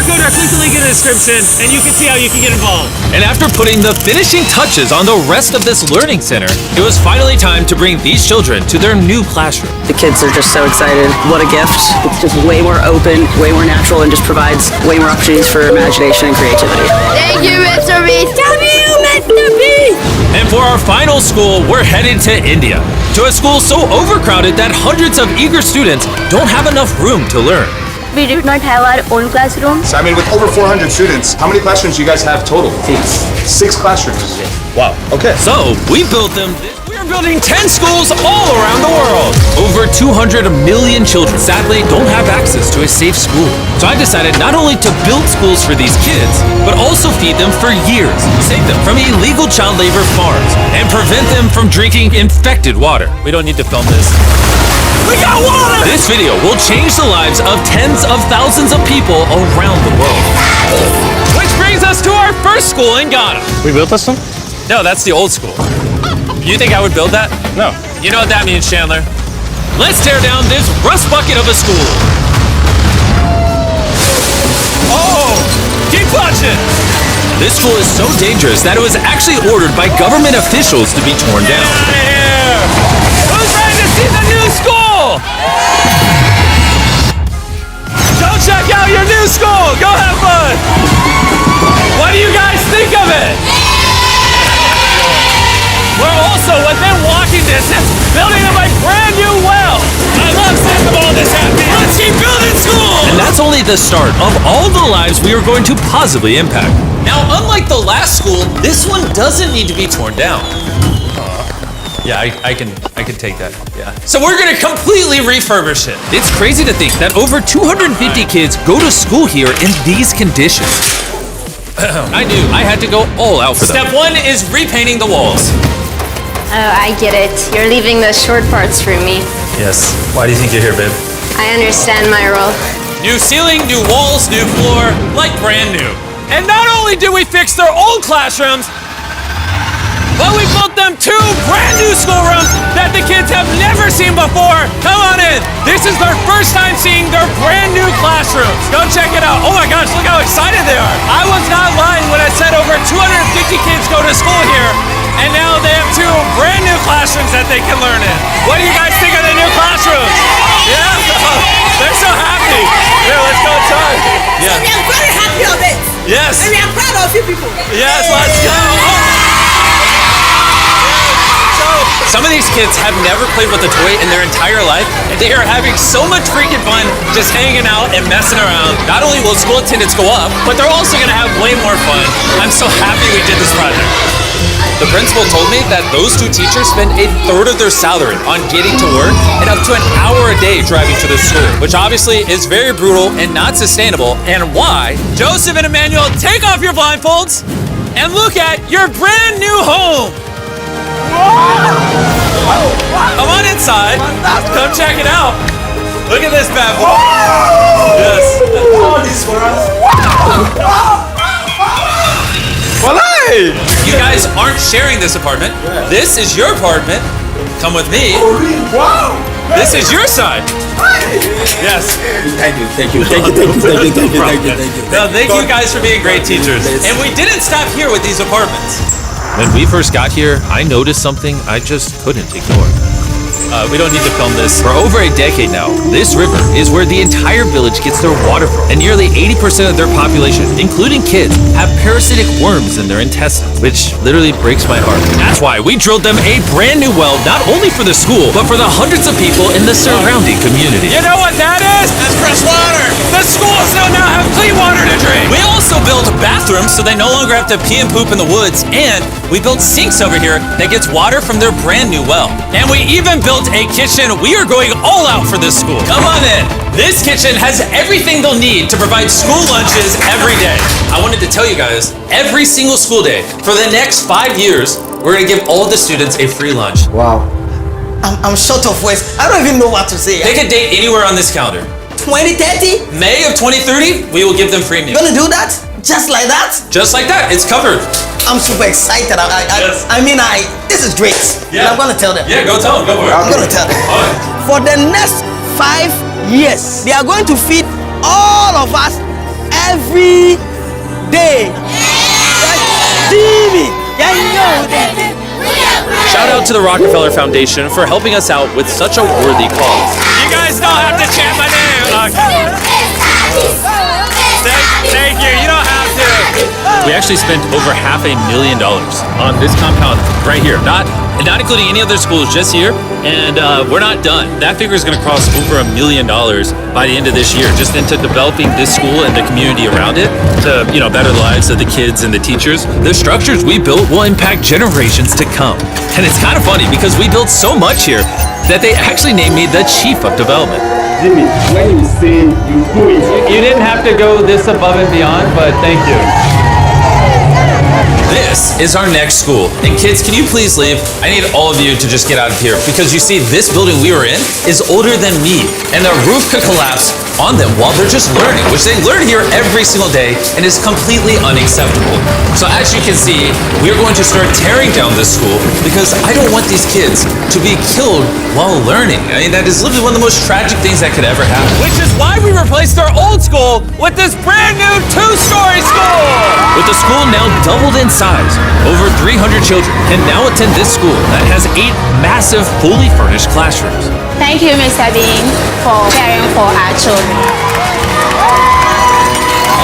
QR code or click the link in the description and you can see how you can get involved. And after putting the finishing touches on the rest of this learning center, it was finally time to bring these children to their new classroom. The kids are just so excited. What a gift. It's just way more open, way more natural, and just provides way more opportunities for imagination and creativity. Thank you, Mr. Beast. Mr. Beast. And for our final school, we're headed to India, to a school so overcrowded that hundreds of eager students don't have enough room to learn. We did not have our own classroom. So, I mean, with over 400 students, how many classrooms do you guys have total? 6 classrooms. Wow. Okay. So we built them. We're building 10 schools all around the world. Over 200 million children sadly don't have access to a safe school. So I decided not only to build schools for these kids, but also feed them for years, save them from illegal child labor farms, and prevent them from drinking infected water. We don't need to film this. We got water! This video will change the lives of tens of thousands of people around the world. Which brings us to our first school in Ghana. We built this one? No, that's the old school. You think I would build that? No. You know what that means, Chandler. Let's tear down this rust bucket of a school. Oh, keep watching. This school is so dangerous that it was actually ordered by government officials to be torn down. Get out of here! Who's ready to see the new school? Go check out your new school. Go have fun. What do you guys think of it? We're also within walking distance building up a brand new well. I love seeing them all this happy. Let's keep building schools! And that's only the start of all the lives we are going to positively impact. Now, unlike the last school, this one doesn't need to be torn down. Yeah, I can take that. Yeah. So we're gonna completely refurbish it. It's crazy to think that over 250 kids go to school here in these conditions. I knew I had to go all out for them. Step 1 is repainting the walls. Oh, I get it. You're leaving the short parts for me. Yes. Why do you think you're here, babe? I understand my role. New ceiling, new walls, new floor, like brand new. And not only did we fix their old classrooms, but we built them 2 brand new schoolrooms that the kids have never seen before. Come on in. This is their first time seeing their brand new classrooms. Go check it out. Oh my gosh, look how excited they are. I was not lying when I said over 250 kids go to school here, and now they have 2 brand new classrooms that they can learn in. What do you guys think of the new classrooms? Yeah? They're so happy. Here, let's go inside. Yeah. We are very happy of it. Yes. And we are proud of you people. Yes, let's go. Some of these kids have never played with a toy in their entire life, and they are having so much freaking fun just hanging out and messing around. Not only will school attendance go up, but they're also gonna have way more fun. I'm so happy we did this project. The principal told me that those 2 teachers spend 1/3 of their salary on getting to work and up to an hour a day driving to the school, which obviously is very brutal and not sustainable, and why. Joseph and Emmanuel, take off your blindfolds and look at your brand new home. Come on inside. Come check it out. Look at this bad boy. Yes. All this for us. Well, hey! You guys aren't sharing this apartment. This is your apartment. Come with me. Wow! This is your side. Yes. Thank you. No, thank you guys for being great teachers. And we didn't stop here with these apartments. When we first got here, I noticed something I just couldn't ignore. We don't need to film this. For over a decade now, this river is where the entire village gets their water from. And nearly 80% of their population, including kids, have parasitic worms in their intestines, which literally breaks my heart. That's why we drilled them a brand new well, not only for the school, but for the hundreds of people in the surrounding community. You know what that is? That's fresh water. The schools now have clean water to drink. We also built bathrooms so they no longer have to pee and poop in the woods. And we built sinks over here that gets water from their brand new well. And we even built a kitchen. We are going all out for this school. Come on in. This kitchen has everything they'll need to provide school lunches every day. I wanted to tell you guys, every single school day for the next 5 years, we're gonna give all the students a free lunch. Wow. I'm short of words. I don't even know what to say. Pick a date anywhere on this calendar. 2030? May of 2030, we will give them free meals. Gonna do that? Just like that? Just like that, it's covered. I'm super excited. Yes. This is great. Yeah. And I'm gonna tell them. Yeah, go tell them, go for it. I'm gonna tell them. All right. For the next 5 years, they are going to feed all of us every day. See me. Yeah, you know that. Shout out to the Rockefeller Foundation for helping us out with such a worthy cause. You guys don't have to chant my name. Thank you. You don't have to. We actually spent over $500,000 on this compound right here. Not including any other schools, just here. And we're not done. That figure is going to cross over $1 million by the end of this year, just into developing this school and the community around it to, better the lives of the kids and the teachers. The structures we built will impact generations to come. And it's kind of funny because we built so much here that they actually named me the Chief of Development. Jimmy, when you say you do it. You didn't have to go this above and beyond, but thank you. This is our next school. And kids, can you please leave? I need all of you to just get out of here because you see this building we were in is older than me and the roof could collapse on them while they're just learning, which they learn here every single day and is completely unacceptable. So as you can see, we're going to start tearing down this school because I don't want these kids to be killed while learning. I mean, that is literally one of the most tragic things that could ever happen. Which is why we replaced our old school with this brand new 2-story school. With the school now doubled in size, over 300 children can now attend this school that has 8 massive, fully furnished classrooms. Thank you, Mr. Bean, for caring for our children.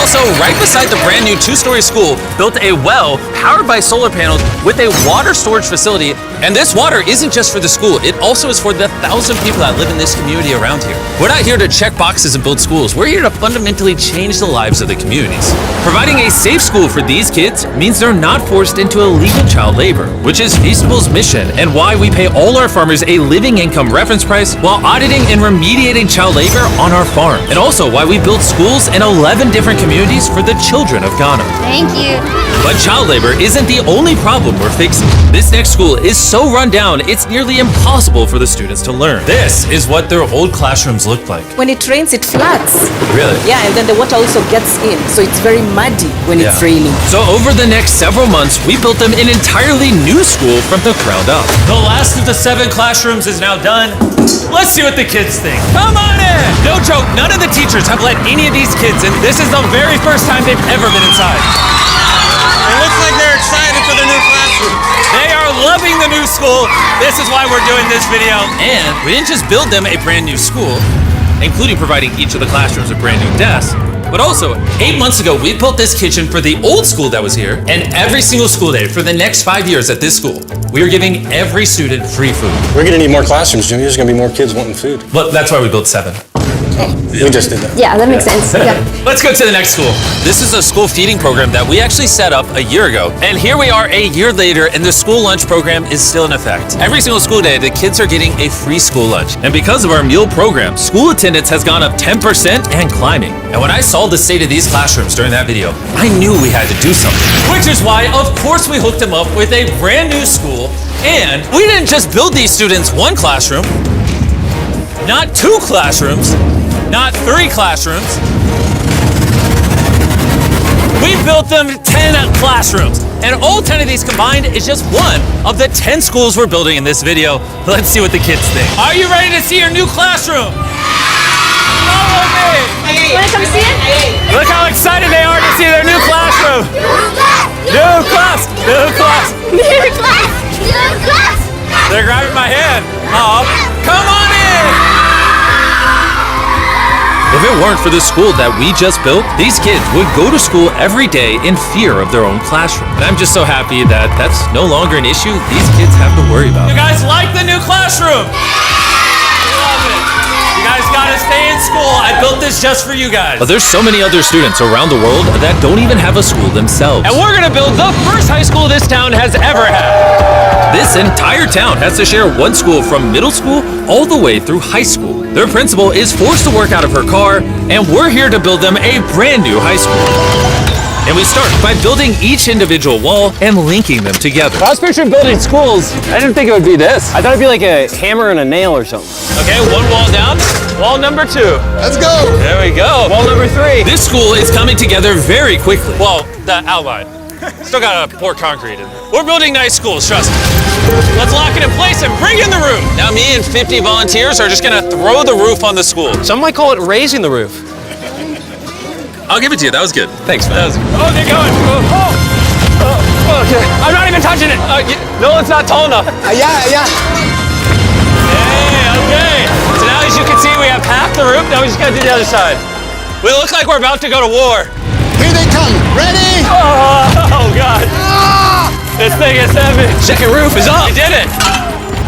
Also, right beside the brand new 2-story school, built a well powered by solar panels with a water storage facility. And this water isn't just for the school, it also is for the 1,000 people that live in this community around here. We're not here to check boxes and build schools. We're here to fundamentally change the lives of the communities. Providing a safe school for these kids means they're not forced into illegal child labor, which is Feastable's mission and why we pay all our farmers a living income reference price while auditing and remediating child labor on our farm. And also why we build schools in 11 different communities for the children of Ghana. Thank you. But child labor isn't the only problem we're fixing. This next school is so run down, it's nearly impossible for the students to learn. This is what their old classrooms look like. When it rains, it floods. Really? Yeah, and then the water also gets in, so it's very muddy when it's raining. So over the next several months, we built them an entirely new school from the ground up. The last of the 7 classrooms is now done. Let's see what the kids think. Come on in! No joke, none of the teachers have let any of these kids in. This is the very first time they've ever been inside. It looks like they're excited for the new classroom. They are loving the new school. This is why we're doing this video. And we didn't just build them a brand new school, including providing each of the classrooms a brand new desk, but also 8 months ago, we built this kitchen for the old school that was here, and every single school day for the next 5 years at this school, we are giving every student free food. We're gonna need more classrooms, Jimmy. There's gonna be more kids wanting food. Well, that's why we built 7. We just did that. Yeah, that makes sense. Yeah. Let's go to the next school. This is a school feeding program that we actually set up a year ago. And here we are a year later, and the school lunch program is still in effect. Every single school day, the kids are getting a free school lunch. And because of our meal program, school attendance has gone up 10% and climbing. And when I saw the state of these classrooms during that video, I knew we had to do something. Which is why, of course, we hooked them up with a brand new school. And We didn't just build these students 1 classroom, not 2 classrooms, not 3 classrooms. We built them 10 classrooms. And all 10 of these combined is just one of the 10 schools we're building in this video. Let's see what the kids think. Are you ready to see your new classroom? Follow me. Want to come see it? Look how excited they are to see their new classroom. New class, new class. New class! New class! They're grabbing my hand. Oh, come on in. If it weren't for the school that we just built, these kids would go to school every day in fear of their own classroom. And I'm just so happy that that's no longer an issue these kids have to worry about. You guys like the new classroom? Love it. You guys gotta stay in school. I built this just for you guys. But there's so many other students around the world that don't even have a school themselves. And we're gonna build the first high school this town has ever had. This entire town has to share one school from middle school all the way through high school. Their principal is forced to work out of her car, and we're here to build them a brand new high school. And we start by building each individual wall and linking them together. I was picturing building schools. I didn't think it would be this. I thought it'd be like a hammer and a nail or something. Okay, 1 wall down. Wall number 2. Let's go. There we go. Wall number 3. This school is coming together very quickly. Well, the outline. Still gotta pour concrete in. We're building nice schools, trust me. Let's lock it in place and bring in the roof. Now me and 50 volunteers are just gonna throw the roof on the school. Some might call it raising the roof. I'll give it to you. That was good. Thanks, man. Oh, they're going. Okay. I'm not even touching it. No, it's not tall enough. Allá, allá. Hey, okay. So now, as you can see, we have half the roof. Now we just got to do the other side. We look like we're about to go to war. Here they come. Ready? Oh, God. This thing is heavy. Second roof is up. We did it.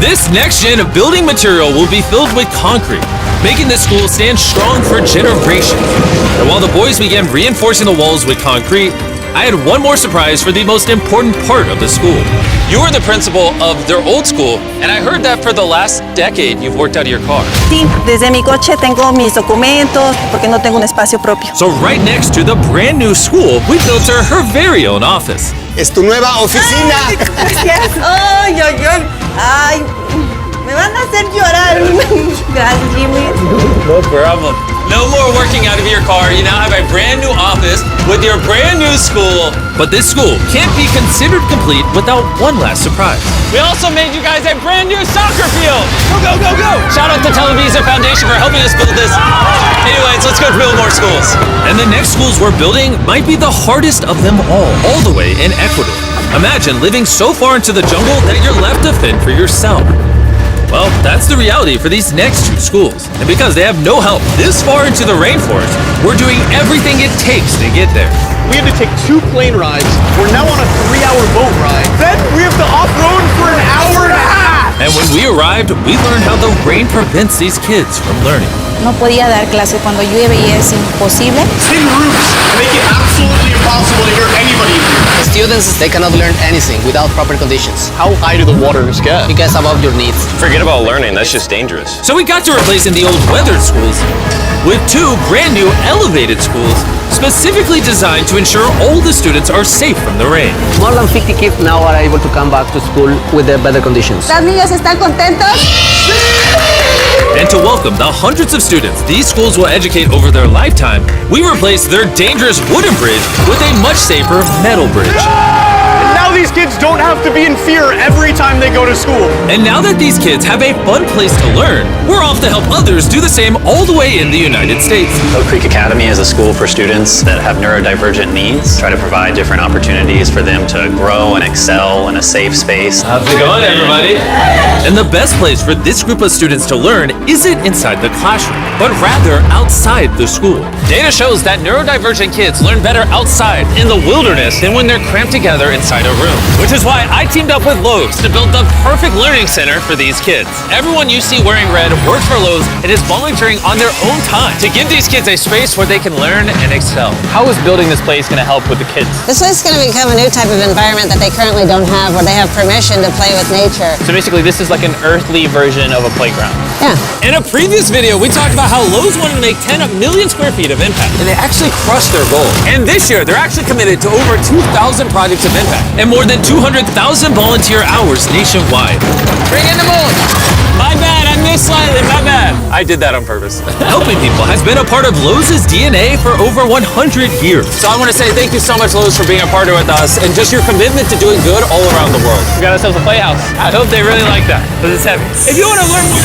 This next gen of building material will be filled with concrete, making this school stand strong for generations. And while the boys began reinforcing the walls with concrete, I had one more surprise for the most important part of the school. You were the principal of their old school, and I heard that for the last decade you've worked out of your car. Sí, desde mi coche tengo mis documentos porque no tengo un espacio propio. So right next to the brand new school, we built her very own office. Es tu nueva oficina. Gracias. Ay, ay, ay. Ay, me van a hacer llorar. Gracias, Jimmy. No problem. No more working out of your car. You now have a brand new office with your brand new school. But this school can't be considered complete without one last surprise. We also made you guys a brand new soccer field. Go, go, go, go. Shout out to Televisa Foundation for helping us build this. Anyways, let's go build more schools. And the next schools we're building might be the hardest of them all the way in Ecuador. Imagine living so far into the jungle that you're left to fend for yourself. Well, that's the reality for these next two schools. And because they have no help this far into the rainforest, we're doing everything it takes to get there. We had to take 2 plane rides. We're now on a 3-hour boat ride. Then we have to off-road for an hour and a half. And when we arrived, we learned how the rain prevents these kids from learning. No podía dar clase cuando llueve y es imposible. Thin roofs make it absolutely impossible to hear anybody here. Students, they cannot learn anything without proper conditions. How high do the waters get? It gets above your needs. Forget about learning. That's just dangerous. So we got to replacing the old weathered schools with 2 brand new elevated schools, specifically designed to ensure all the students are safe from the rain. More than 50 kids now are able to come back to school with the better conditions. ¿Los niños están contentos? And to welcome the hundreds of students these schools will educate over their lifetime, we replaced their dangerous wooden bridge with a much safer metal bridge. Now these kids don't have to be in fear every time they go to school. And now that these kids have a fun place to learn, we're off to help others do the same all the way in the United States. Oak Creek Academy is a school for students that have neurodivergent needs. Try to provide different opportunities for them to grow and excel in a safe space. How's it going, everybody? And the best place for this group of students to learn isn't inside the classroom, but rather outside the school. Data shows that neurodivergent kids learn better outside in the wilderness than when they're cramped together inside a room. Which is why I teamed up with Lowe's to build the perfect learning center for these kids. Everyone you see wearing red works for Lowe's and is volunteering on their own time to give these kids a space where they can learn and excel. How is building this place going to help with the kids? This place is going to become a new type of environment that they currently don't have, where they have permission to play with nature. So basically, this is like an earthly version of a playground. Yeah. In a previous video, we talked about how Lowe's wanted to make 10 million square feet of impact, and they actually crushed their goal. And this year, they're actually committed to over 2,000 projects of impact and more than 200,000 volunteer hours nationwide. Bring in the moon! My bad, I missed slightly, my bad. I did that on purpose. Helping people has been a part of Lowe's DNA for over 100 years. So I want to say thank you so much, Lowe's, for being a partner with us and just your commitment to doing good all around the world. We got ourselves a playhouse. I hope they really like that, because it's heavy. If you want to learn more